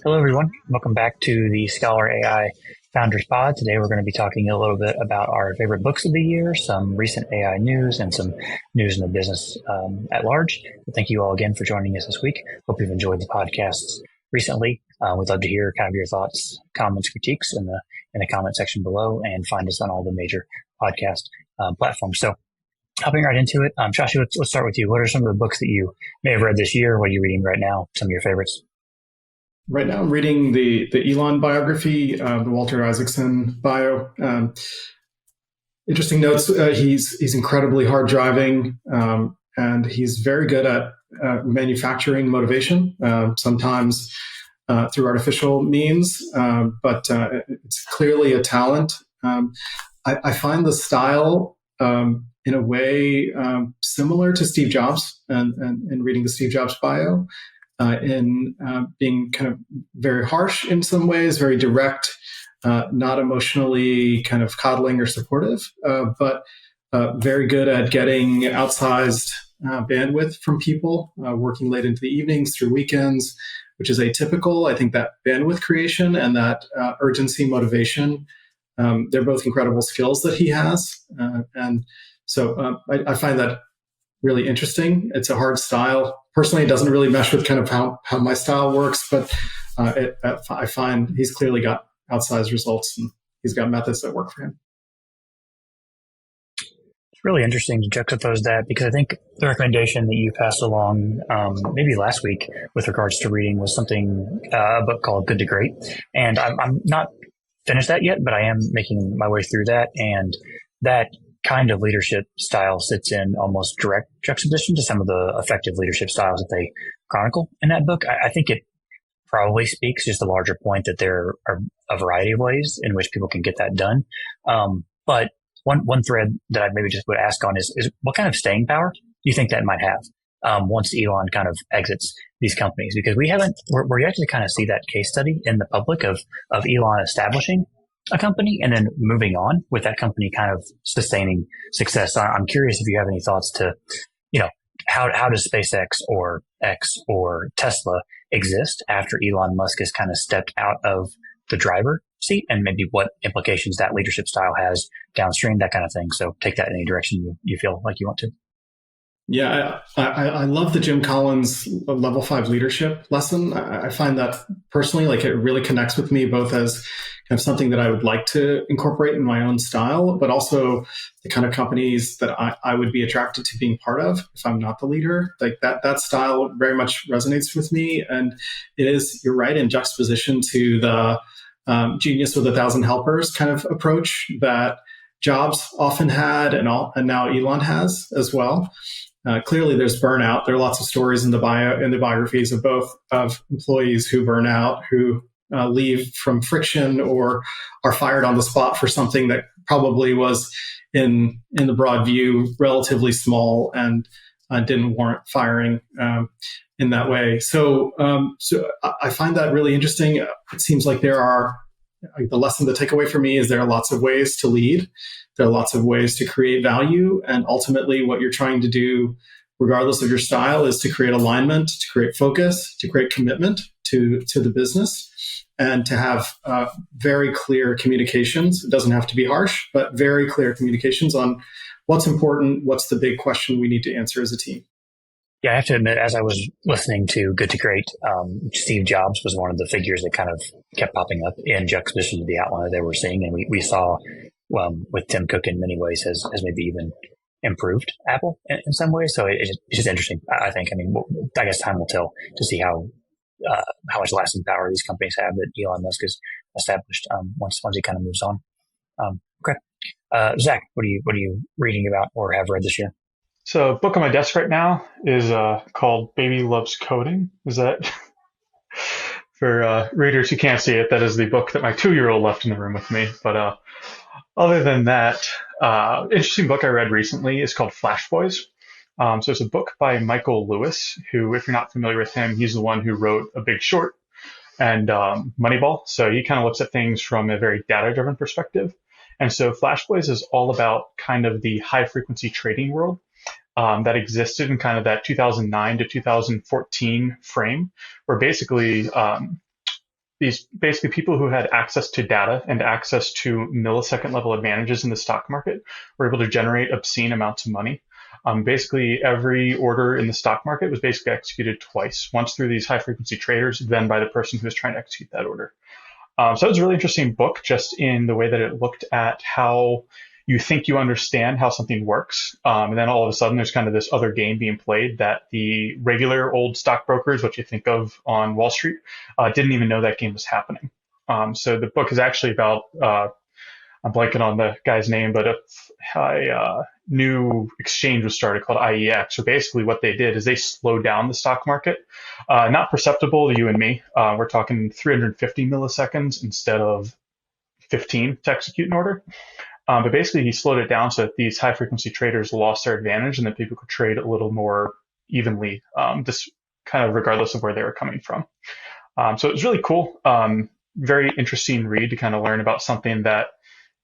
Hello, everyone. Welcome back to the ScholarAI Founders Pod. Today, we're going to be talking a little bit about our favorite books of the year, some recent AI news, and some news in the business at large. Thank you all again for joining us this week. Hope you've enjoyed the podcasts recently. We'd love to hear kind of your thoughts, comments, critiques in the comment section below, and find us on all the major podcast platforms. So, hopping right into it, Joshua, let's start with you. What are some of the books that you may have read this year? What are you reading right now? Some of your favorites? Right now, I'm reading the Elon biography, the Walter Isaacson bio. Interesting notes. He's incredibly hard driving, and he's very good at manufacturing motivation. Sometimes through artificial means, but it's clearly a talent. I find the style in a way similar to Steve Jobs, and reading the Steve Jobs bio. In being kind of very harsh in some ways, very direct, not emotionally kind of coddling or supportive, but very good at getting outsized bandwidth from people, working late into the evenings through weekends, which is atypical. I think that bandwidth creation and that urgency motivation, they're both incredible skills that he has. And so I find that really interesting. It's a hard style. Personally, it doesn't really mesh with kind of how my style works, but I find he's clearly got outsized results and he's got methods that work for him. It's really interesting to juxtapose that, because I think the recommendation that you passed along maybe last week with regards to reading was something, a book called Good to Great. And I'm not finished that yet, but I am making my way through that. And that kind of leadership style sits in almost direct juxtaposition to some of the effective leadership styles that they chronicle in that book. I think it probably speaks just a larger point that there are a variety of ways in which people can get that done. But one thread that I maybe just would ask on is what kind of staying power do you think that might have once Elon kind of exits these companies? Because we're yet to kind of see that case study in the public of Elon establishing a company and then moving on with that company kind of sustaining success. So I'm curious if you have any thoughts to, how does SpaceX or X or Tesla exist after Elon Musk has kind of stepped out of the driver seat, and maybe what implications that leadership style has downstream, that kind of thing. So take that in any direction you feel like you want to. Yeah, I love the Jim Collins level 5 leadership lesson. I find that personally, like, it really connects with me, both as kind of something that I would like to incorporate in my own style, but also the kind of companies that I would be attracted to being part of if I'm not the leader. Like that style very much resonates with me. And it is, you're right, in juxtaposition to the genius with 1,000 helpers kind of approach that Jobs often had, and now Elon has as well. Clearly, there's burnout. There are lots of stories in the biographies of both of employees who burn out, who leave from friction, or are fired on the spot for something that probably was, in the broad view, relatively small and didn't warrant firing in that way. So I find that really interesting. It seems like the takeaway for me is there are lots of ways to lead. There are lots of ways to create value. And ultimately, what you're trying to do, regardless of your style, is to create alignment, to create focus, to create commitment to the business, and to have very clear communications. It doesn't have to be harsh, but very clear communications on what's important, what's the big question we need to answer as a team. Yeah, I have to admit, as I was listening to Good to Great, Steve Jobs was one of the figures that kind of kept popping up in juxtaposition to the outline that they were seeing. And we saw with Tim Cook in many ways has maybe even improved Apple in some ways. So it's just interesting, I think. I mean, I guess time will tell to see how much lasting power these companies have that Elon Musk has established once he kind of moves on. Okay. Zach, what are you reading about or have read this year? So a book on my desk right now is called Baby Loves Coding. Is that for readers who can't see it? That is the book that my 2-year-old left in the room with me. But other than that, interesting book I read recently is called Flash Boys. So it's a book by Michael Lewis, who, if you're not familiar with him, he's the one who wrote A Big Short and Moneyball. So he kind of looks at things from a very data-driven perspective. And so Flash Boys is all about kind of the high-frequency trading world that existed in kind of that 2009 to 2014 frame, where basically these basically people who had access to data and access to millisecond level advantages in the stock market were able to generate obscene amounts of money. Basically, every order in the stock market was basically executed twice, once through these high frequency traders, then by the person who was trying to execute that order. So it was a really interesting book just in the way that it looked at how you think you understand how something works. And then all of a sudden there's kind of this other game being played that the regular old stockbrokers, what you think of on Wall Street, didn't even know that game was happening. So the book is actually about, I'm blanking on the guy's name, but a new exchange was started called IEX. So basically what they did is they slowed down the stock market, not perceptible to you and me. We're talking 350 milliseconds instead of 15 to execute an order. But basically he slowed it down so that these high frequency traders lost their advantage and that people could trade a little more evenly, just kind of regardless of where they were coming from. So it was really cool. Very interesting read to kind of learn about something that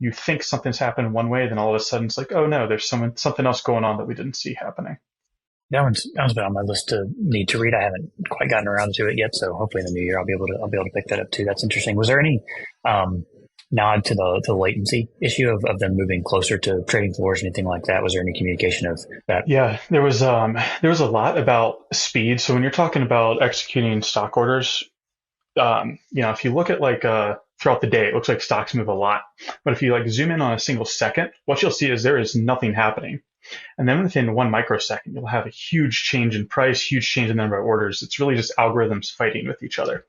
you think something's happened one way, then all of a sudden it's like, oh no, there's something else going on that we didn't see happening. That one's been on my list to need to read. I haven't quite gotten around to it yet, so hopefully in the new year I'll be able to pick that up too. That's interesting. Was there any nod to the latency issue of them moving closer to trading floors, anything like that? Was there any communication of that? Yeah, there was a lot about speed. So when you're talking about executing stock orders, if you look at throughout the day, it looks like stocks move a lot. But if you zoom in on a single second, what you'll see is there is nothing happening. And then within 1 microsecond, you'll have a huge change in price, huge change in the number of orders. It's really just algorithms fighting with each other.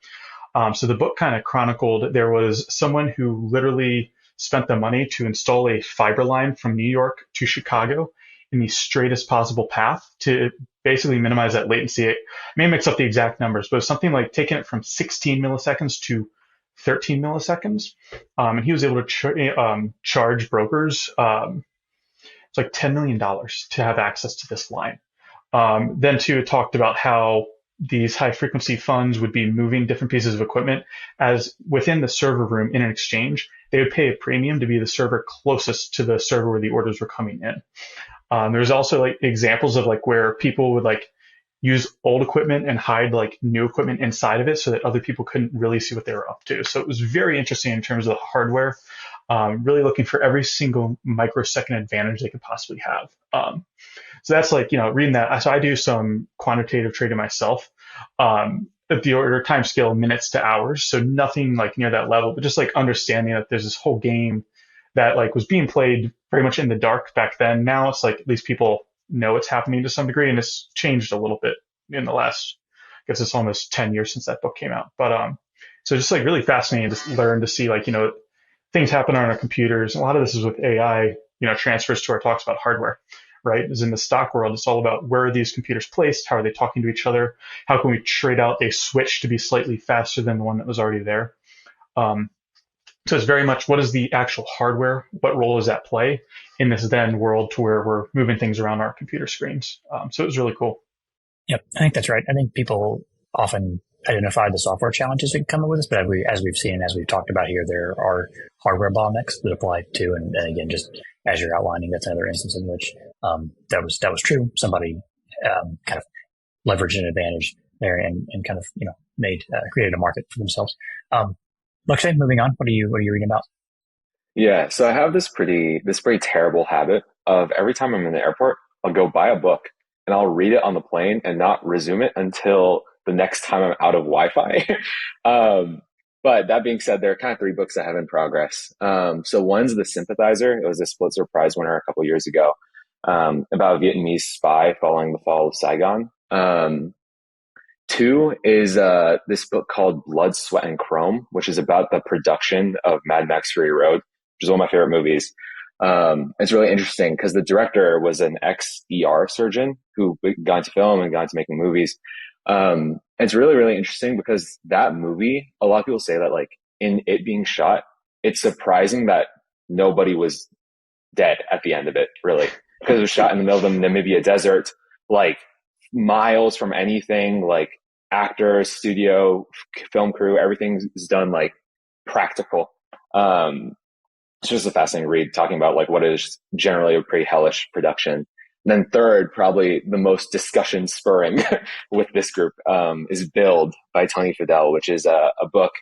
So the book kind of chronicled there was someone who literally spent the money to install a fiber line from New York to Chicago in the straightest possible path to basically minimize that latency. I may mix up the exact numbers, but it's something like taking it from 16 milliseconds to 13 milliseconds. And he was able to charge brokers it's like $10 million to have access to this line. Then too, it talked about how these high frequency funds would be moving different pieces of equipment as within the server room in an exchange, they would pay a premium to be the server closest to the server where the orders were coming in. There's also examples of where people would use old equipment and hide new equipment inside of it so that other people couldn't really see what they were up to. So it was very interesting in terms of the hardware, really looking for every single microsecond advantage they could possibly have. So that's reading that. So I do some quantitative trading myself. At the order time scale, minutes to hours. So nothing near that level, but just understanding that there's this whole game that was being played very much in the dark back then. Now it's at least people know it's happening to some degree, and it's changed a little bit in the last, I guess it's almost 10 years since that book came out. But so just really fascinating to learn to see things happen on our computers. A lot of this is with AI, transfers to our talks about hardware, right? As in the stock world, it's all about where are these computers placed? How are they talking to each other? How can we trade out a switch to be slightly faster than the one that was already there? So it's very much what is the actual hardware? What role does that play in this then world to where we're moving things around our computer screens? So it was really cool. Yep, I think that's right. I think people often identify the software challenges that come with this, but as we've seen, as we've talked about here, there are hardware bottlenecks that apply too. And again, just as you're outlining, that's another instance in which that was true. Somebody kind of leveraged an advantage there and kind of created a market for themselves. Lakshay, moving on. What are you reading about? Yeah, so I have this pretty terrible habit of every time I'm in the airport, I'll go buy a book and I'll read it on the plane and not resume it until the next time I'm out of Wi-Fi. But that being said, there are kind of 3 books I have in progress. So one's The Sympathizer. It was a Pulitzer Prize winner a couple years ago, about a Vietnamese spy following the fall of Saigon. 2 is this book called Blood, Sweat, and Chrome, which is about the production of Mad Max Fury Road, which is one of my favorite movies. It's really interesting because the director was an ex-ER surgeon who got into film and got into making movies. It's really, really interesting because that movie, a lot of people say that in it being shot, it's surprising that nobody was dead at the end of it, really, because it was shot in the middle of the Namibia desert, miles from anything, actors, studio, film crew, everything is done practical. It's just a fascinating read talking about what is generally a pretty hellish production. And then third, probably the most discussion spurring with this group, is Build by Tony Fadell, which is a book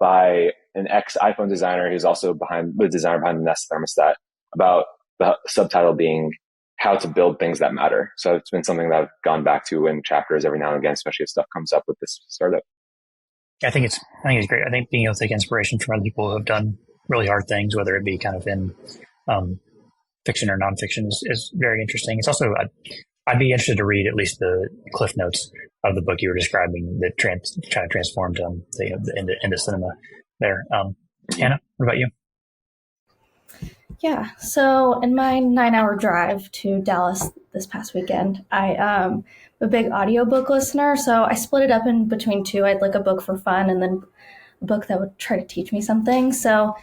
by an ex iPhone designer who's also the designer behind the Nest thermostat, about the subtitle being how to build things that matter. So it's been something that I've gone back to in chapters every now and again, especially if stuff comes up with this startup. I think it's great. I think being able to take inspiration from other people who have done really hard things, whether it be kind of in fiction or nonfiction, is very interesting. It's also, I'd be interested to read at least the cliff notes of the book you were describing that kind of transformed into cinema there. Hannah, what about you? Yeah, so in my 9-hour drive to Dallas this past weekend, I'm a big audiobook listener, so I split it up in between two. I'd like a book for fun and then a book that would try to teach me something. So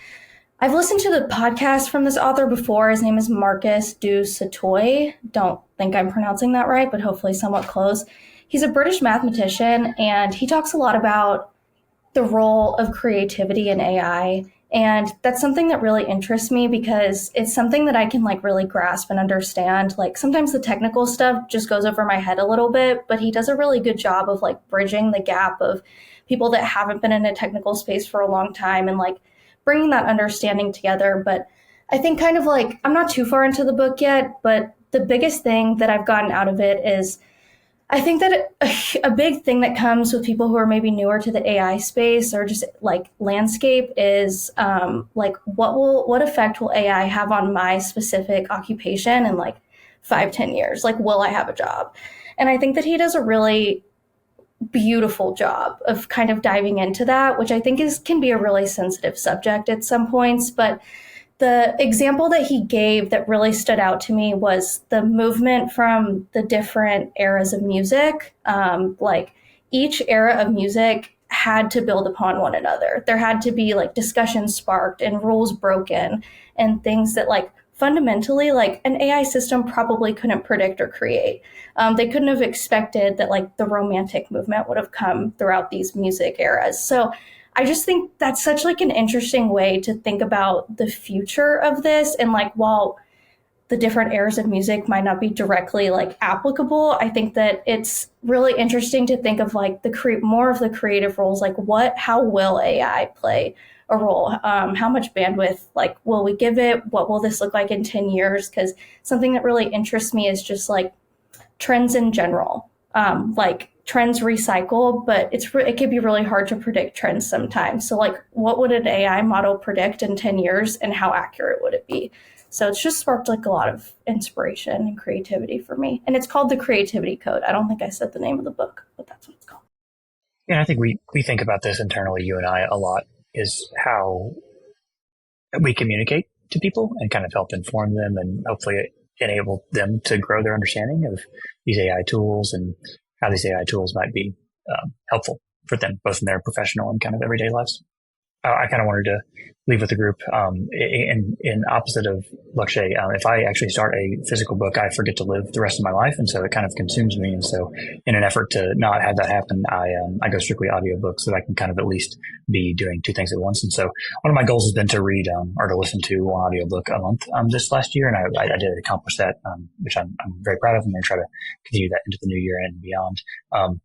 I've listened to the podcast from this author before. His name is Marcus du Sautoy. Don't think I'm pronouncing that right, but hopefully somewhat close. He's a British mathematician, and he talks a lot about the role of creativity in AI. And that's something that really interests me because it's something that I can really grasp and understand. Sometimes the technical stuff just goes over my head a little bit, but he does a really good job of bridging the gap of people that haven't been in a technical space for a long time and bringing that understanding together. But I think I'm not too far into the book yet, but the biggest thing that I've gotten out of it is I think that a big thing that comes with people who are maybe newer to the AI space or just landscape is what effect will AI have on my specific occupation in 5-10 years? Will I have a job? And I think that he does a really beautiful job of kind of diving into that, which I think can be a really sensitive subject at some points. But the example that he gave that really stood out to me was the movement from the different eras of music. Each era of music had to build upon one another. There had to be discussions sparked and rules broken and things that fundamentally an AI system probably couldn't predict or create. They couldn't have expected that the romantic movement would have come throughout these music eras. So I just think that's such an interesting way to think about the future of this. And while the different eras of music might not be directly applicable, I think that it's really interesting to think of more of the creative roles. How will AI play a role? How much bandwidth will we give it? What will this look like in 10 years? Because something that really interests me is just trends in general. Trends recycle, but it can be really hard to predict trends sometimes. So what would an AI model predict in 10 years and how accurate would it be? So it's just sparked a lot of inspiration and creativity for me. And it's called The Creativity Code. I don't think I said the name of the book, but that's what it's called. Yeah, I think we think about this internally, you and I, a lot, is how we communicate to people and kind of help inform them and hopefully enable them to grow their understanding of these AI tools and how these AI tools might be helpful for them, both in their professional and kind of everyday lives. I kind of wanted to leave with the group in opposite of Lakshay. If I actually start a physical book, I forget to live the rest of my life, and so it kind of consumes me. And so, in an effort to not have that happen, I go strictly audiobooks so that I can kind of at least be doing two things at once. And so, one of my goals has been to read or to listen to one audiobook a month this last year, and I did accomplish that, which I'm very proud of. I'm going to try to continue that into the new year and beyond.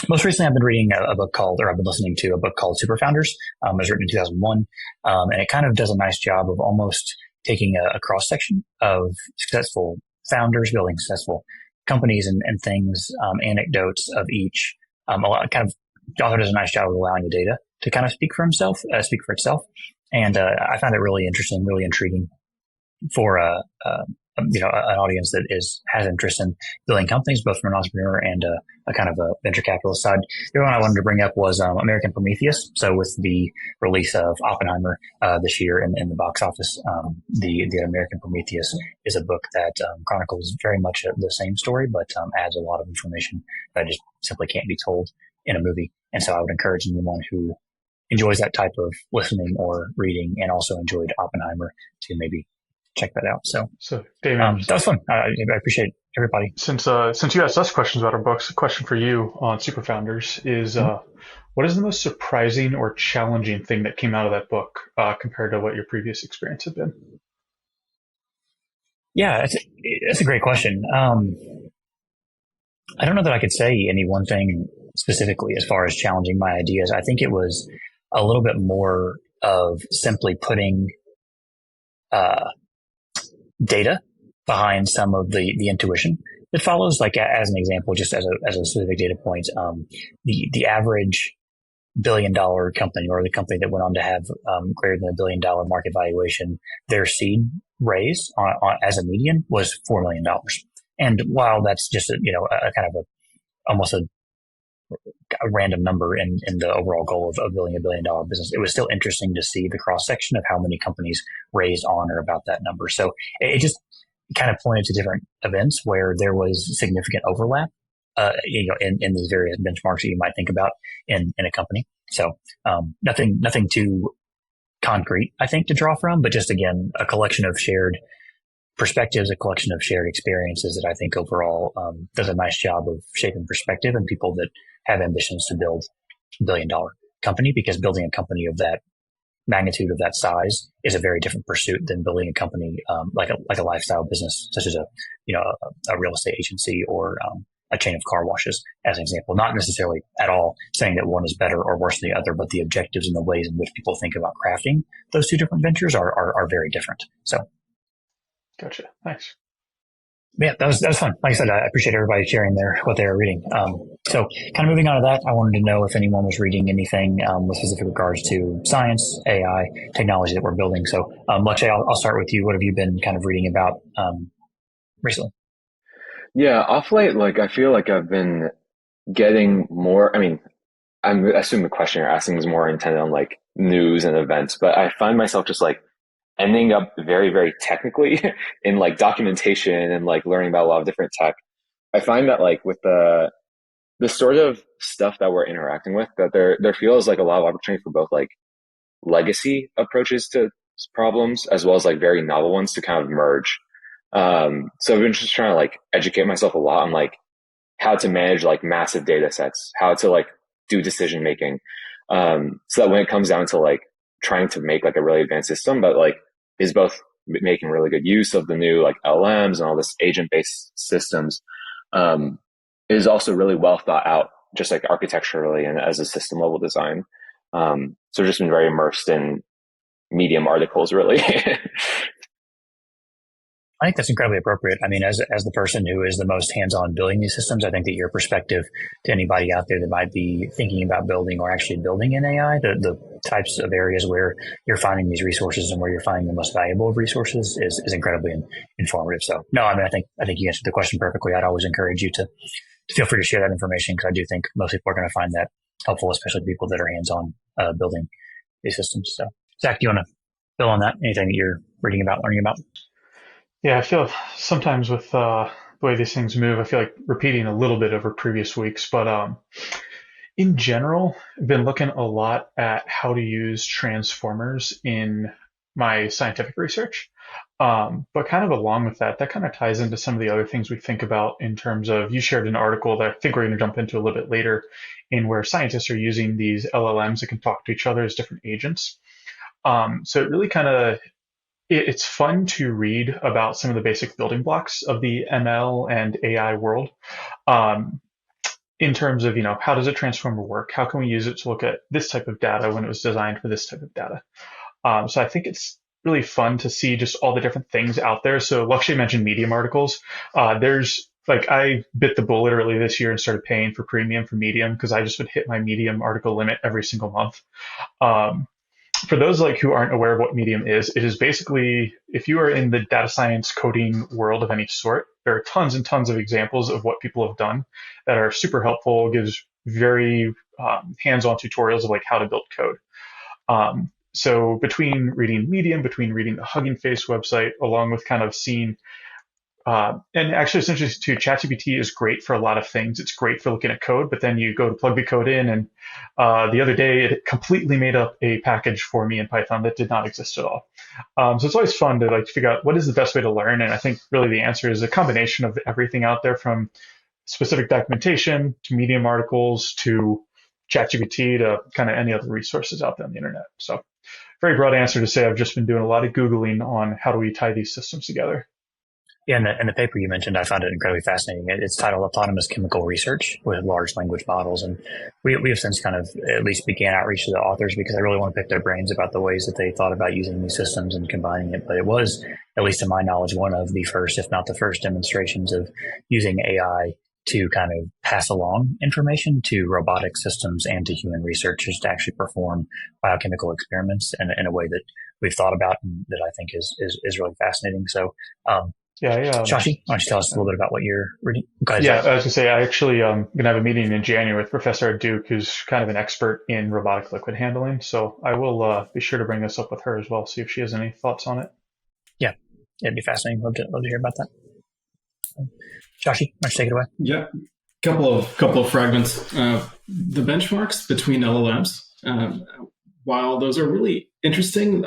Most recently, I've been reading I've been listening to a book called Super Founders. It was written in 2001, and it kind of does a nice job of almost taking a cross section of successful founders building successful companies and things, anecdotes of each. The author does a nice job of allowing the data to kind of speak for itself, and I find it really interesting, really intriguing for an audience that has interest in building companies, both from an entrepreneur and a kind of a venture capitalist side. The other one I wanted to bring up was American Prometheus. So with the release of Oppenheimer this year in the box office, the American Prometheus is a book that chronicles very much the same story, but adds a lot of information that just simply can't be told in a movie. And so I would encourage anyone who enjoys that type of listening or reading and also enjoyed Oppenheimer to maybe check that out. So David, that was fun. I appreciate everybody. Since you asked us questions about our books, a question for you on Super Founders is, what is the most surprising or challenging thing that came out of that book compared to what your previous experience had been? Yeah, that's a great question. I don't know that I could say any one thing specifically as far as challenging my ideas. I think it was a little bit more of simply putting data behind some of the intuition that follows. Like as an example, just as a specific data point, the average $1 billion company, or the company that went on to have greater than $1 billion market valuation, their seed raise on as a median was $4 million. And while that's just a kind of almost a random number in the overall goal of building $1 billion business, it was still interesting to see the cross section of how many companies raised on or about that number. So it just kind of pointed to different events where there was significant overlap, in these various benchmarks that you might think about in a company. So nothing too concrete, I think, to draw from, but just again a collection of shared perspectives, a collection of shared experiences that I think overall does a nice job of shaping perspective in people that have ambitions to build $1 billion company, because building a company of that magnitude, of that size, is a very different pursuit than building a company like a lifestyle business, such as a real estate agency or a chain of car washes, as an example. Not necessarily at all saying that one is better or worse than the other, but the objectives and the ways in which people think about crafting those two different ventures are very different. So. Gotcha. Nice. Yeah, that was fun. Like I said, I appreciate everybody sharing what they were reading. So kind of moving on to that, I wanted to know if anyone was reading anything with specific regards to science, AI, technology that we're building. So, Lakshay, I'll start with you. What have you been kind of reading about recently? Yeah, off late, I feel like I've been getting more. I mean, I assume the question you're asking is more intended on news and events, but I find myself just ending up very, very technically in documentation and learning about a lot of different tech. I find that with the sort of stuff that we're interacting with, that there feels a lot of opportunity for both legacy approaches to problems as well as very novel ones to kind of merge. So I've been just trying to educate myself a lot on how to manage massive data sets, how to do decision making, so that when it comes down to trying to make a really advanced system, but is both making really good use of the new LLMs and all this agent-based systems, is also really well thought out, just architecturally and as a system level design. So I've just been very immersed in Medium articles, really. I think that's incredibly appropriate. I mean, as the person who is the most hands-on building these systems, I think that your perspective to anybody out there that might be thinking about building or actually building in AI, the types of areas where you're finding these resources and where you're finding the most valuable of resources is incredibly informative. So, no, I mean, I think you answered the question perfectly. I'd always encourage you to feel free to share that information, because I do think most people are going to find that helpful, especially people that are hands-on building these systems. So, Zach, do you want to build on that? Anything that you're reading about, learning about? Yeah, I feel sometimes with the way these things move, I feel like repeating a little bit over previous weeks. But in general, I've been looking a lot at how to use transformers in my scientific research. But kind of along with that kind of ties into some of the other things we think about in terms of, you shared an article that I think we're going to jump into a little bit later, in where scientists are using these LLMs that can talk to each other as different agents. So it really kind of, it's fun to read about some of the basic building blocks of the ML and AI world, in terms of, how does a transformer work? How can we use it to look at this type of data when it was designed for this type of data? So I think it's really fun to see just all the different things out there. So Lakshay mentioned Medium articles. There's I bit the bullet early this year and started paying for premium for Medium, because I just would hit my Medium article limit every single month. For those who aren't aware of what Medium is, it is basically, if you are in the data science coding world of any sort, there are tons and tons of examples of what people have done that are super helpful, gives very hands-on tutorials of how to build code. So between reading Medium, between reading the Hugging Face website, along with kind of seeing, and actually essentially too, ChatGPT is great for a lot of things. It's great for looking at code, but then you go to plug the code in, and the other day it completely made up a package for me in Python that did not exist at all. So it's always fun to figure out what is the best way to learn. And I think really the answer is a combination of everything out there, from specific documentation to Medium articles to ChatGPT to kind of any other resources out there on the internet. So very broad answer to say I've just been doing a lot of Googling on how do we tie these systems together. Yeah, and the paper you mentioned, I found it incredibly fascinating. It's titled Autonomous Chemical Research with Large Language Models. And we have since kind of at least began outreach to the authors because I really want to pick their brains about the ways that they thought about using these systems and combining it. But it was, at least to my knowledge, one of the first, if not the first, demonstrations of using AI to kind of pass along information to robotic systems and to human researchers to actually perform biochemical experiments in a way that we've thought about and that I think is really fascinating. So, Shashi, why don't you tell us a little bit about what you're reading? Go ahead, I was going to say, I actually going to have a meeting in January with Professor at Duke, who's kind of an expert in robotic liquid handling. So I will be sure to bring this up with her as well, see if she has any thoughts on it. Yeah, it'd be fascinating. Love to hear about that. Shashi, why don't you take it away? Yeah, couple of fragments. The benchmarks between LLMs, while those are really interesting,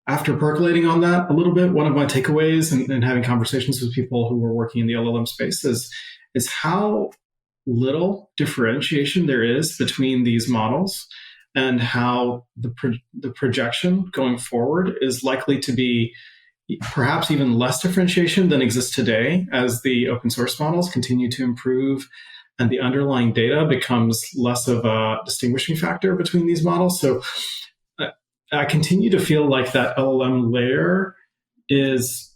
after percolating on that a little bit, one of my takeaways and having conversations with people who were working in the LLM space is how little differentiation there is between these models and how the projection going forward is likely to be perhaps even less differentiation than exists today as the open source models continue to improve and the underlying data becomes less of a distinguishing factor between these models. So I continue to feel like that LLM layer is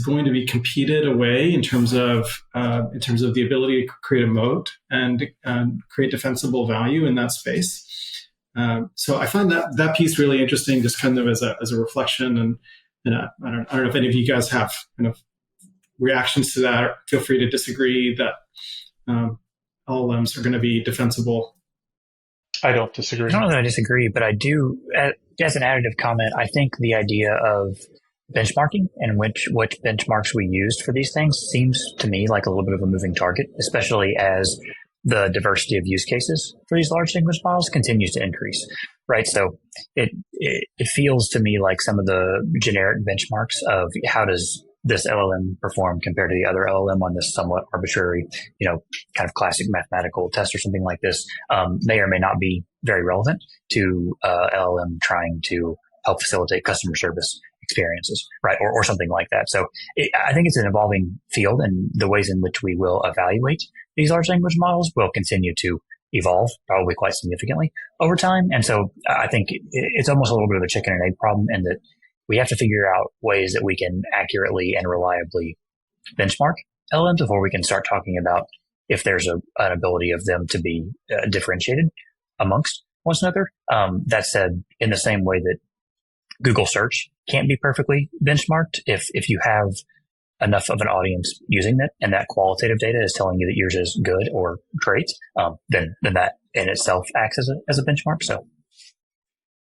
going to be competed away in terms of the ability to create a moat and create defensible value in that space. So I find that piece really interesting, just kind of as a reflection. And I don't know if any of you guys have kind of reactions to that. Feel free to disagree that LLMs are going to be defensible. I don't disagree. I don't know that I disagree, but I do, as an additive comment, I think the idea of benchmarking and which benchmarks we used for these things seems to me like a little bit of a moving target, especially as the diversity of use cases for these large language models continues to increase, right? So it feels to me like some of the generic benchmarks of how does this LLM perform compared to the other LLM on this somewhat arbitrary, kind of classic mathematical test or something like this, may or may not be very relevant to LLM trying to help facilitate customer service experiences, right? Or something like that. So I think it's an evolving field, and the ways in which we will evaluate these large language models will continue to evolve probably quite significantly over time. And so I think it's almost a little bit of a chicken and egg problem in that we have to figure out ways that we can accurately and reliably benchmark LLMs before we can start talking about if there's an ability of them to be differentiated amongst one another. That said, in the same way that Google search can't be perfectly benchmarked, if you have enough of an audience using it and that qualitative data is telling you that yours is good or great, then that in itself acts as a benchmark. So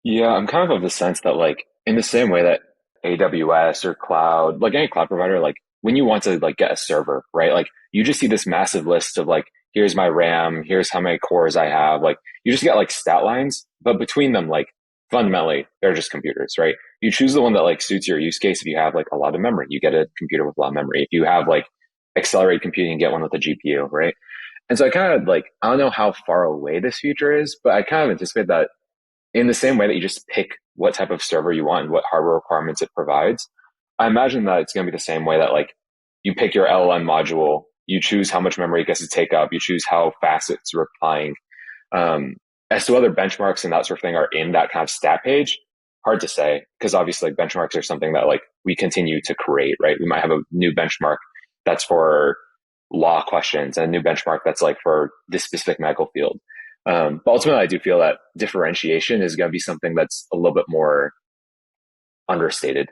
yeah, I'm kind of the sense that like in the same way that AWS or cloud, like any cloud provider, like when you want to like get a server, right? Like you just see this massive list of like, here's my RAM, here's how many cores I have. Like you just get like stat lines, but between them, like fundamentally, they're just computers, right? You choose the one that like suits your use case. If you have like a lot of memory, you get a computer with a lot of memory. If you have like accelerated computing, you get one with a GPU, right? And so I kind of like, I don't know how far away this future is, but I kind of anticipate that in the same way that you just pick what type of server you want and what hardware requirements it provides, I imagine that it's going to be the same way that like you pick your LLM module, you choose how much memory it gets to take up, you choose how fast it's replying. As to other benchmarks and that sort of thing are in that kind of stat page, hard to say, because obviously benchmarks are something that like we continue to create, right? We might have a new benchmark that's for law questions and a new benchmark that's like for this specific medical field. But ultimately, I do feel that differentiation is going to be something that's a little bit more understated.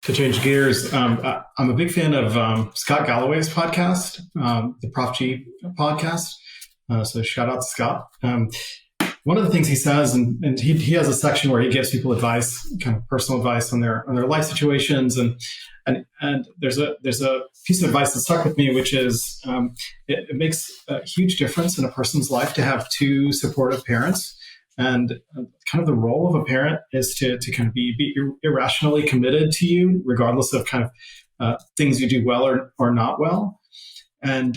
To change gears, I'm a big fan of Scott Galloway's podcast, the Prof G podcast. So shout out to Scott. One of the things he says, and he has a section where he gives people advice, kind of personal advice on their life situations, and there's a piece of advice that stuck with me, which is it makes a huge difference in a person's life to have two supportive parents, and kind of the role of a parent is to kind of be irrationally committed to you, regardless of kind of things you do well or not well. And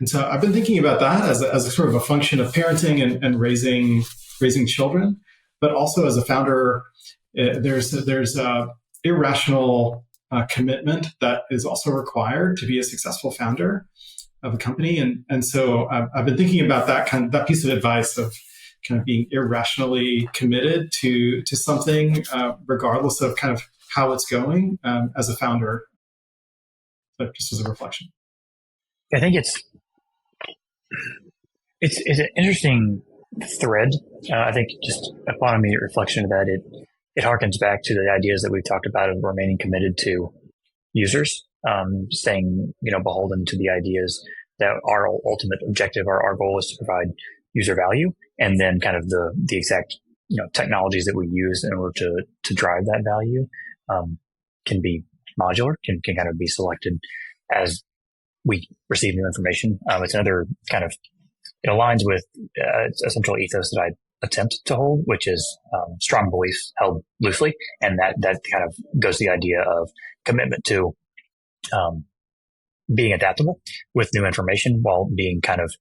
so I've been thinking about that as a sort of a function of parenting and raising children, but also as a founder, there's irrational commitment that is also required to be a successful founder of a company. And so I've been thinking about that piece of advice of kind of being irrationally committed to something, regardless of kind of how it's going, as a founder. So just as a reflection. I think it's an interesting thread. I think just upon immediate reflection of that, it harkens back to the ideas that we've talked about of remaining committed to users, staying, beholden to the ideas that our ultimate objective, our goal is to provide user value, and then kind of the exact, technologies that we use in order to drive that value, can be modular, can kind of be selected as we receive new information. It's another kind of, it aligns with a central ethos that I attempt to hold, which is strong beliefs held loosely. And that kind of goes to the idea of commitment to being adaptable with new information while being kind of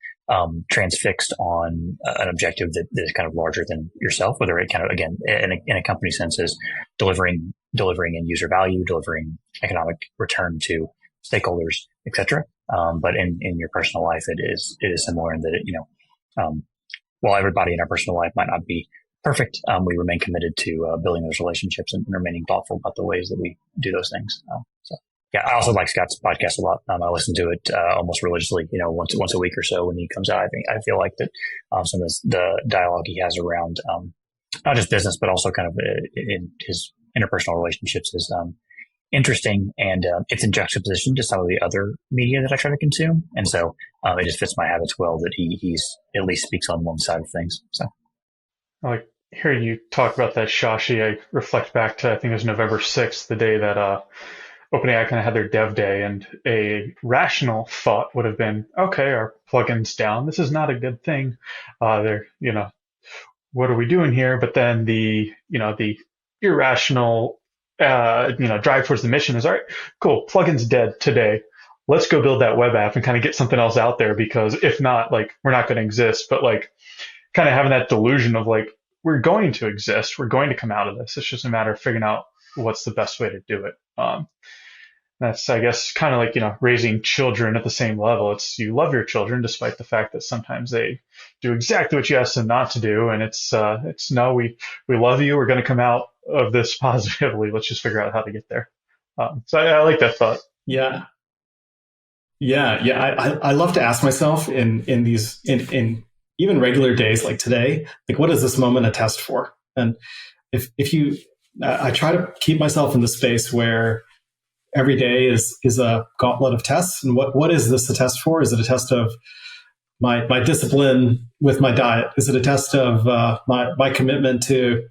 transfixed on an objective that is kind of larger than yourself, whether it kind of, again, in a company sense is delivering end user value, delivering economic return to stakeholders, et cetera. But in your personal life, it is similar in that while everybody in our personal life might not be perfect, we remain committed to building those relationships and remaining thoughtful about the ways that we do those things. So yeah, I also like Scott's podcast a lot. I listen to it almost religiously, once a week or so when he comes out. I feel like that some of the dialogue he has around not just business, but also kind of in his interpersonal relationships is interesting, and it's in juxtaposition to some of the other media that I try to consume, and so it just fits my habits well that he's at least speaks on one side of things. So, I like hearing you talk about that, Shashi. I reflect back to, I think it was November 6th, the day that OpenAI kind of had their dev day, and a rational thought would have been, okay, our plugin's down. This is not a good thing. What are we doing here? But then the irrational drive towards the mission is, all right, cool, plugin's dead today. Let's go build that web app and kind of get something else out there, because if not, we're not going to exist. But kind of having that delusion of we're going to exist, we're going to come out of this. It's just a matter of figuring out what's the best way to do it. That's, I guess, kind of raising children at the same level. It's, you love your children despite the fact that sometimes they do exactly what you ask them not to do. And it's no, we love you. We're going to come out of this positively. Let's just figure out how to get there. So I like that thought. Yeah. I love to ask myself in even regular days like today, what is this moment a test for? And I try to keep myself in the space where every day is a gauntlet of tests. And what is this a test for? Is it a test of my discipline with my diet? Is it a test of my commitment to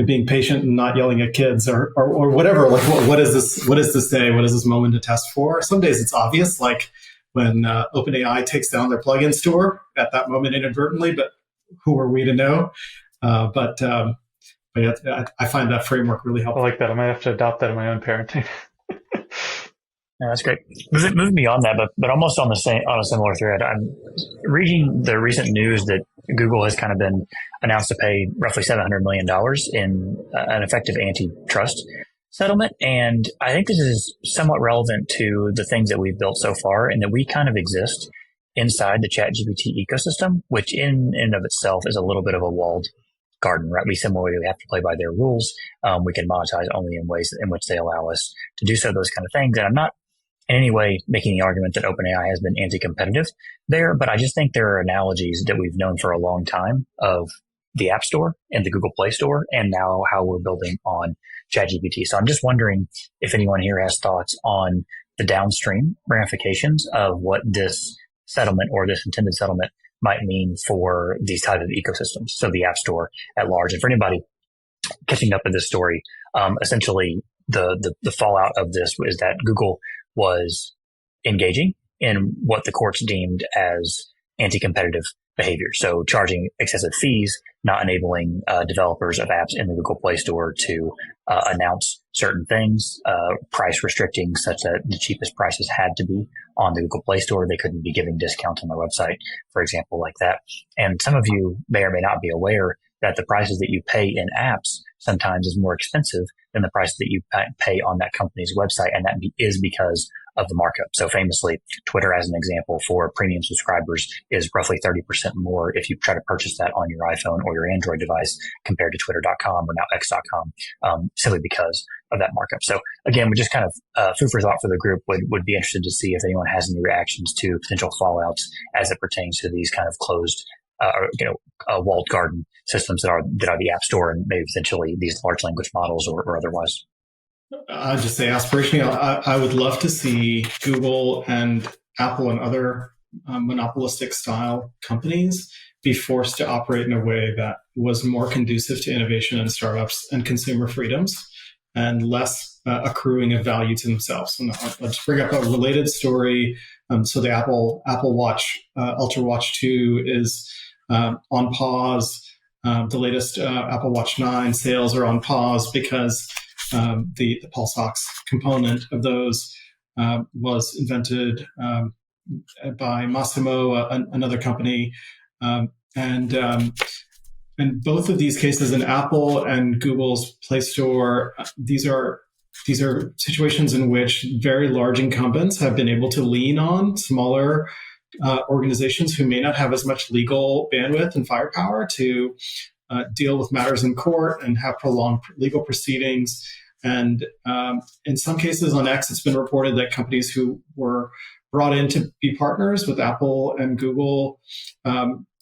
being patient and not yelling at kids or whatever? What is this? What does this say? What is this moment to test for? Some days it's obvious, like when OpenAI takes down their plugin store at that moment inadvertently, but who are we to know? But yeah, I find that framework really helpful. I like that. I might have to adopt that in my own parenting. Yeah, that's great. Moving beyond that, but almost on a similar thread, I'm reading the recent news that Google has kind of been announced to pay roughly $700 million in an effective antitrust settlement. And I think this is somewhat relevant to the things that we've built so far, and that we kind of exist inside the ChatGPT ecosystem, which in and of itself is a little bit of a walled garden, right? We similarly have to play by their rules. We can monetize only in ways in which they allow us to do so, those kind of things. And I'm not in any way making the argument that OpenAI has been anti-competitive there, but I just think there are analogies that we've known for a long time of the App Store and the Google Play Store, and now how we're building on ChatGPT. So I'm just wondering if anyone here has thoughts on the downstream ramifications of what this settlement or this intended settlement might mean for these type of ecosystems. So the App Store at large. And for anybody catching up with this story, essentially the fallout of this is that Google was engaging in what the courts deemed as anti-competitive behavior. So charging excessive fees, not enabling developers of apps in the Google Play Store to announce certain things, price restricting such that the cheapest prices had to be on the Google Play Store. They couldn't be giving discounts on their website, for example, like that. And some of you may or may not be aware that the prices that you pay in apps sometimes is more expensive than the price that you pay on that company's website. And that is because of the markup. So famously, Twitter, as an example, for premium subscribers is roughly 30% more if you try to purchase that on your iPhone or your Android device compared to Twitter.com or now X.com, simply because of that markup. So again, we just kind of food for thought for the group. Would be interested to see if anyone has any reactions to potential fallouts as it pertains to these kind of closed, walled garden systems that are the App Store and maybe potentially these large language models or otherwise. I'll just say aspirationally, I would love to see Google and Apple and other monopolistic style companies be forced to operate in a way that was more conducive to innovation and startups and consumer freedoms and less accruing of value to themselves. And I'll just bring up a related story. So the Apple Watch Ultra Watch 2 is on pause. The latest Apple Watch 9 sales are on pause because the pulse ox component of those was invented by Massimo, another company, and both of these cases in Apple and Google's Play Store, these are situations in which very large incumbents have been able to lean on smaller organizations who may not have as much legal bandwidth and firepower to deal with matters in court and have prolonged legal proceedings. And in some cases on X, it's been reported that companies who were brought in to be partners with Apple and Google,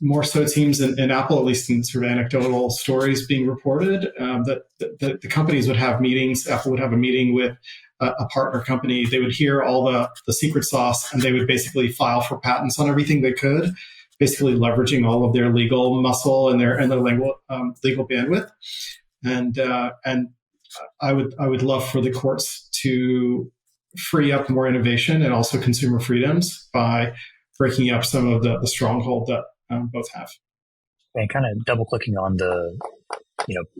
more so teams in Apple, at least in sort of anecdotal stories being reported, that the companies would have meetings. Apple would have a meeting with a partner company. They would hear all the secret sauce, and they would basically file for patents on everything they could, basically leveraging all of their legal muscle and their legal bandwidth. And I would love for the courts to free up more innovation and also consumer freedoms by breaking up some of the stronghold that both have. And kind of double clicking on the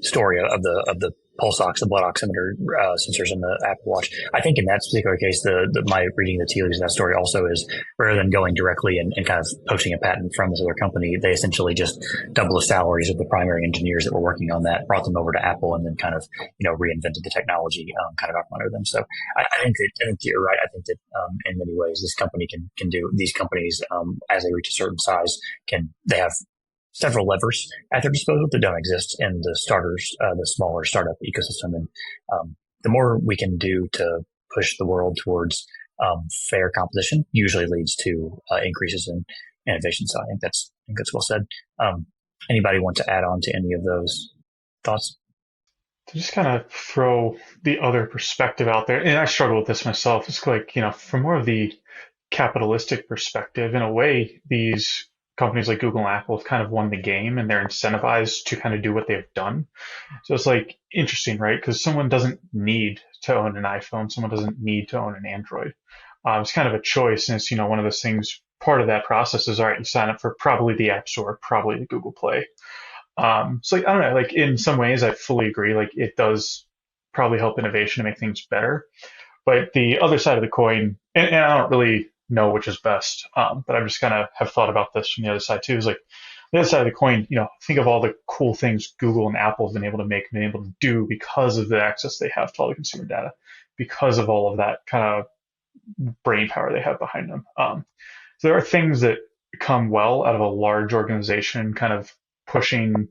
story of the pulse ox, the blood oximeter sensors in the Apple Watch. I think in that particular case, my reading the tea leaves of that story also is rather than going directly and kind of poaching a patent from this other company, they essentially just double the salaries of the primary engineers that were working on that, brought them over to Apple, and then kind of reinvented the technology, kind of augmented them. So I think you're right. I think that in many ways this company can do these companies as they reach a certain size they have several levers at their disposal that don't exist in the smaller startup ecosystem. And the more we can do to push the world towards fair competition usually leads to increases in innovation. So I think that's well said. Anybody want to add on to any of those thoughts? To just kind of throw the other perspective out there, and I struggle with this myself. It's like, from more of the capitalistic perspective, in a way, these companies like Google and Apple have kind of won the game and they're incentivized to kind of do what they've done. So it's like interesting, right? Because someone doesn't need to own an iPhone. Someone doesn't need to own an Android. It's kind of a choice. And it's, one of those things, part of that process is, all right, you sign up for probably the App Store, probably the Google Play. So I don't know, in some ways I fully agree. It does probably help innovation to make things better. But the other side of the coin, and I don't really know which is best, but I'm just kind of have thought about this from the other side too, is the other side of the coin, think of all the cool things Google and Apple have been able to make, been able to do because of the access they have to all the consumer data, because of all of that kind of brain power they have behind them. So there are things that come well out of a large organization kind of pushing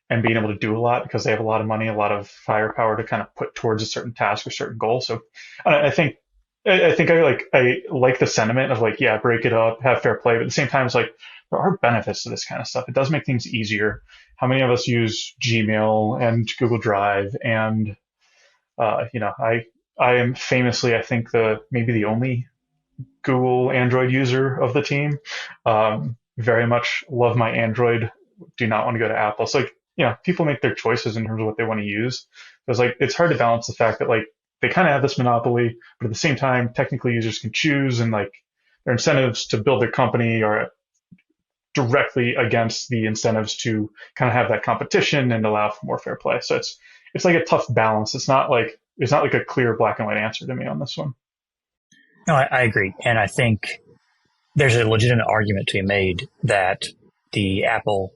and being able to do a lot because they have a lot of money, a lot of firepower to kind of put towards a certain task or certain goal. So I think I like the sentiment of break it up, have fair play, but at the same time, it's there are benefits to this kind of stuff. It does make things easier. How many of us use Gmail and Google Drive? And, I am famously, I think maybe the only Google Android user of the team. Very much love my Android. Do not want to go to Apple. So people make their choices in terms of what they want to use. It's hard to balance the fact that they kind of have this monopoly, but at the same time, technically users can choose, and their incentives to build their company are directly against the incentives to kind of have that competition and allow for more fair play. So it's like a tough balance. It's not like a clear black and white answer to me on this one. No, I agree. And I think there's a legitimate argument to be made that the Apple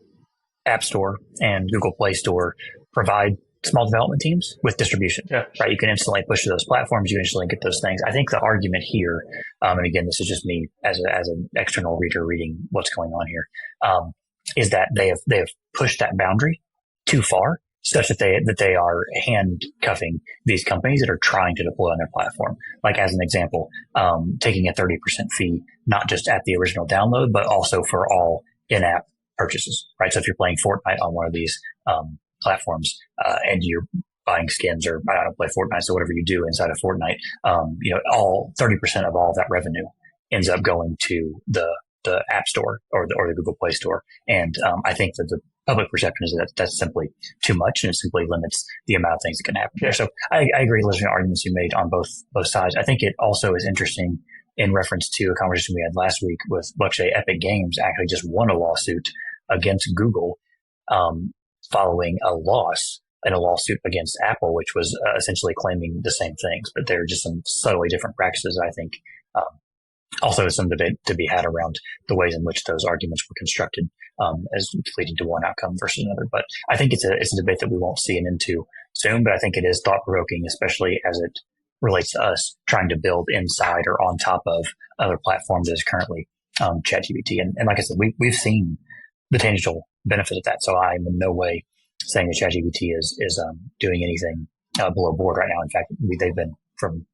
App Store and Google Play Store provide small development teams with distribution, Yeah. right? You can instantly push to those platforms. You instantly get those things. I think the argument here, and again, this is just me as an external reader reading what's going on here, is that they have pushed that boundary too far, such that they are handcuffing these companies that are trying to deploy on their platform. Like as an example, taking a 30% fee, not just at the original download, but also for all in-app purchases, right? So if you're playing Fortnite on one of these platforms, and you're buying skins, or I don't play Fortnite, so whatever you do inside of Fortnite, all 30% of all of that revenue ends up going to the App Store or the Google Play Store. And I think that the public perception is that that's simply too much, and it simply limits the amount of things that can happen there. So I agree listening to arguments you made on both sides. I think it also is interesting in reference to a conversation we had last week with Epic Games actually just won a lawsuit against Google, following a loss in a lawsuit against Apple, which was essentially claiming the same things, but there are just some subtly different practices. I think also some debate to be had around the ways in which those arguments were constructed, as leading to one outcome versus another. But I think it's a debate that we won't see an end to soon, but I think it is thought provoking, especially as it relates to us trying to build inside or on top of other platforms as currently ChatGPT. And like I said, we've seen the tangible benefit of that. So I'm in no way saying that ChatGPT is doing anything below board right now. In fact, they've been, from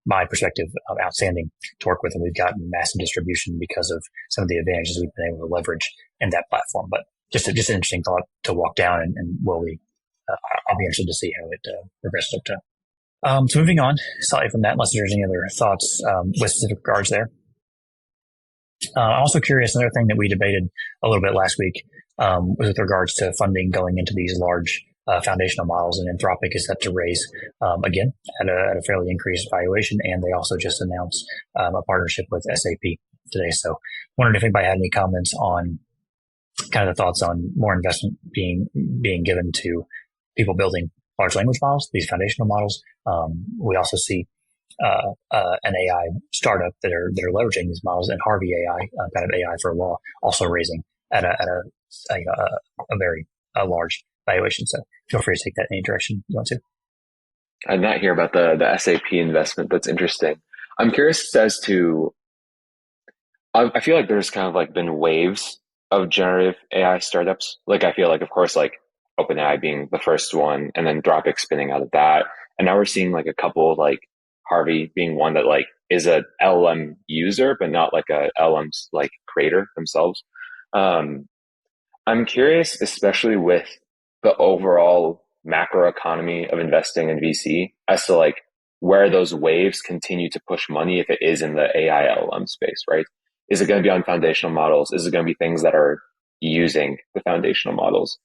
my perspective, outstanding to work with, and we've gotten massive distribution because of some of the advantages we've been able to leverage in that platform. But just an interesting thought to walk down, and will we? I'll be interested to see how it progresses up to. So moving on slightly from that, unless there's any other thoughts with specific regards there. I'm also curious, another thing that we debated a little bit last week was with regards to funding going into these large foundational models, and Anthropic is set to raise again at a fairly increased valuation, and they also just announced a partnership with SAP today. So wondered if anybody had any comments on kind of the thoughts on more investment being given to people building large language models, these foundational models. We also see an AI startup that are leveraging these models, and Harvey AI, kind of AI for law, also raising at a very large valuation. So feel free to take that in any direction you want to. I did not hear about the SAP investment. That's interesting. I'm curious as to, I feel like there's kind of like been waves of generative AI startups. Like I feel like, of course, like OpenAI being the first one, and then Anthropic spinning out of that. And now we're seeing like a couple, like Harvey being one that like is a LLM user, but not like a LLM's like creator themselves. I'm curious, especially with the overall macro economy of investing in VC, as to like where those waves continue to push money if it is in the AI LLM space, right? Is it going to be on foundational models? Is it going to be things that are using the foundational models?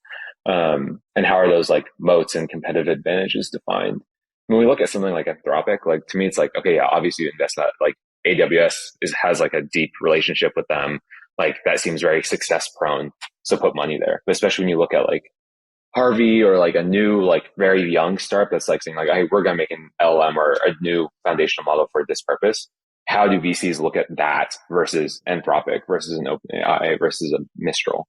And how are those like moats and competitive advantages defined? When we look at something like Anthropic, like to me, it's like, okay, yeah, obviously you invest that. Like AWS has like a deep relationship with them. Like that seems very success prone. So put money there. But especially when you look at like Harvey or like a new, like very young startup that's like saying like, hey, we're going to make an LLM or a new foundational model for this purpose. How do VCs look at that versus Anthropic versus an OpenAI versus a Mistral?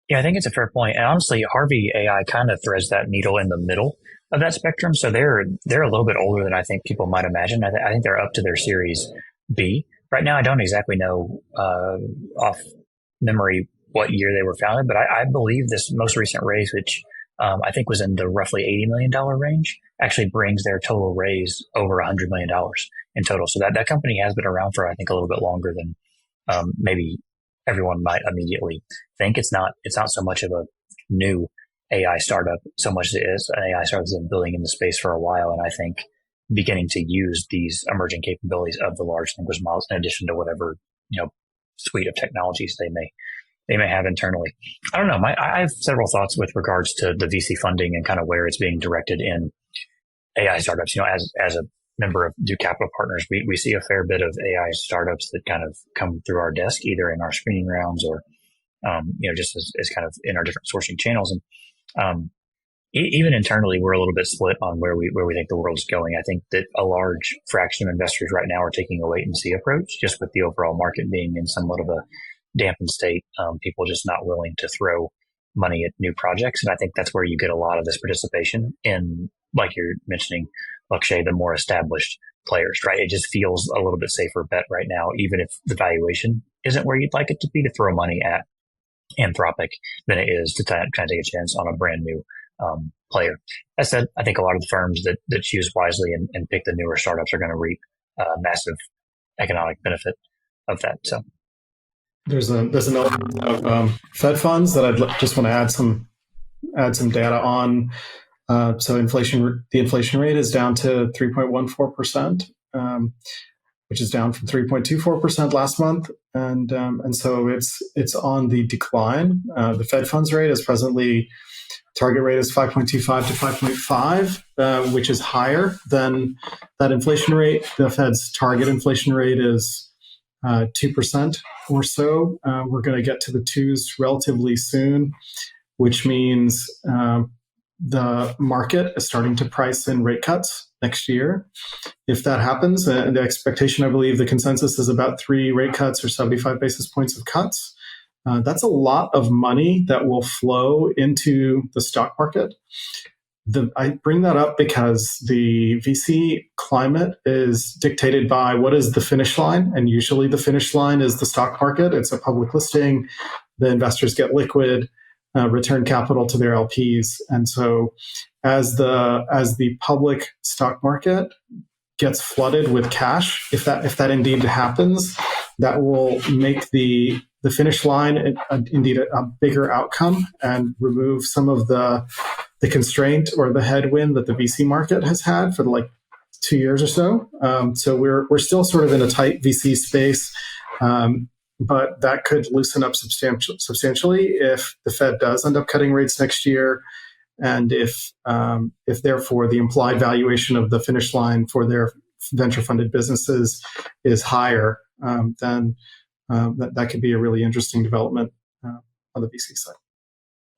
Yeah, I think it's a fair point. And honestly, Harvey AI kind of threads that needle in the middle of that spectrum. So they're a little bit older than I think people might imagine. I think they're up to their Series B right now. I don't exactly know off memory what year they were founded, but I believe this most recent raise, which I think was in the roughly $80 million range, actually brings their total raise over $100 million in total. So that company has been around for, I think, a little bit longer than maybe everyone might immediately think. It's not so much of a new AI startup so much as it is an AI startup that's been building in the space for a while. And I think beginning to use these emerging capabilities of the large language models in addition to whatever, suite of technologies they may have internally. I don't know. I have several thoughts with regards to the VC funding and kind of where it's being directed in AI startups. As a member of Duke Capital Partners, we see a fair bit of AI startups that kind of come through our desk, either in our screening rounds or, just as kind of in our different sourcing channels. And even internally, we're a little bit split on where we think the world's going. I think that a large fraction of investors right now are taking a wait and see approach, just with the overall market being in somewhat of a dampened state. People just not willing to throw money at new projects. And I think that's where you get a lot of this participation in, like you're mentioning, Lakshay, the more established players, right? It just feels a little bit safer bet right now, even if the valuation isn't where you'd like it to be, to throw money at Anthropic than it is to try to take a chance on a brand new player. That said, I think a lot of the firms that choose wisely and pick the newer startups are going to reap massive economic benefit of that. So there's an element of Fed funds that just want to add some data on. So the inflation rate is down to 3.14%, which is down from 3.24% last month, and so it's on the decline. The Fed funds rate is presently target rate is 5.25 to 5.5, which is higher than that inflation rate. The Fed's target inflation rate is 2% or so. We're going to get to the twos relatively soon, which means the market is starting to price in rate cuts next year. If that happens, the expectation, I believe the consensus is about 3 rate cuts or 75 basis points of cuts. That's a lot of money that will flow into the stock market. I bring that up because the VC climate is dictated by what is the finish line. And usually the finish line is the stock market. It's a public listing. The investors get liquid, return capital to their LPs. And so as the public stock market gets flooded with cash, if that indeed happens, that will make the finish line indeed a bigger outcome and remove some of the constraint or the headwind that the VC market has had for like 2 years or so. So we're still sort of in a tight VC space, but that could loosen up substantially if the Fed does end up cutting rates next year, and if therefore the implied valuation of the finish line for their venture funded businesses is higher, then that could be a really interesting development on the VC side.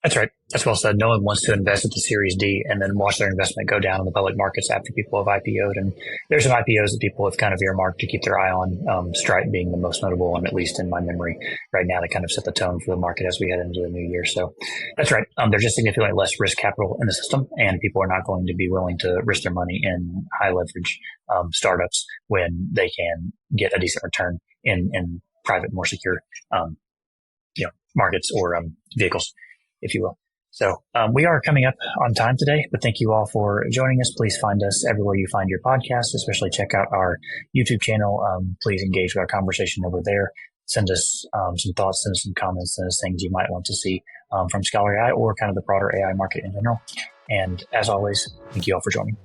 That's right. That's well said. No one wants to invest at the Series D and then watch their investment go down in the public markets after people have IPO'd. And there's some IPOs that people have kind of earmarked to keep their eye on, Stripe being the most notable one, at least in my memory right now, to kind of set the tone for the market as we head into the new year. So that's right. There's just significantly less risk capital in the system, and people are not going to be willing to risk their money in high leverage startups when they can get a decent return in private, more secure markets or vehicles, if you will. So we are coming up on time today, but thank you all for joining us. Please find us everywhere you find your podcast, especially check out our YouTube channel. Please engage with our conversation over there. Send us some thoughts, send us some comments, send us things you might want to see from ScholarAI or kind of the broader AI market in general. And as always, thank you all for joining.